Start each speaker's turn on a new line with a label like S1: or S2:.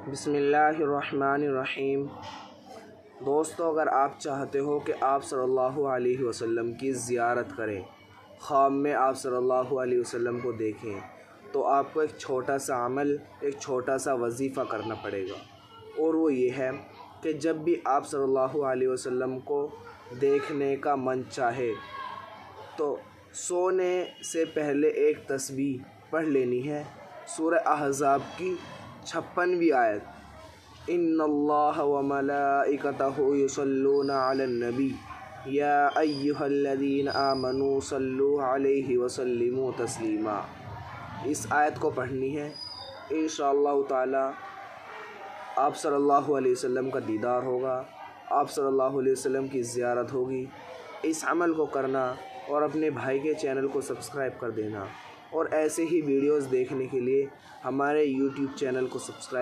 S1: بسم اللہ الرحمن الرحیم۔ دوستو، اگر آپ چاہتے ہو کہ آپ صلی اللہ علیہ وسلم کی زیارت کریں، خواب میں آپ صلی اللہ علیہ وسلم کو دیکھیں، تو آپ کو ایک چھوٹا سا عمل، ایک چھوٹا سا وظیفہ کرنا پڑے گا، اور وہ یہ ہے کہ جب بھی آپ صلی اللہ علیہ وسلم کو دیکھنے کا من چاہے تو سونے سے پہلے ایک تسبیح پڑھ لینی ہے، سورہ احزاب کی 56ویں آیت، ان اللہ وملائکتہ یصلون علی النبی یا ایہا الذین آمنوا صلوا علیہ وسلموا تسلیما۔ اس آیت کو پڑھنی ہے، انشاءاللہ تعالی آپ صلی اللہ علیہ وسلم کا دیدار ہوگا، آپ صلی اللہ علیہ وسلم کی زیارت ہوگی۔ اس عمل کو کرنا اور اپنے بھائی کے چینل کو سبسکرائب کر دینا، اور ایسے ہی ویڈیوز دیکھنے کے لیے ہمارے یوٹیوب چینل کو سبسکرائب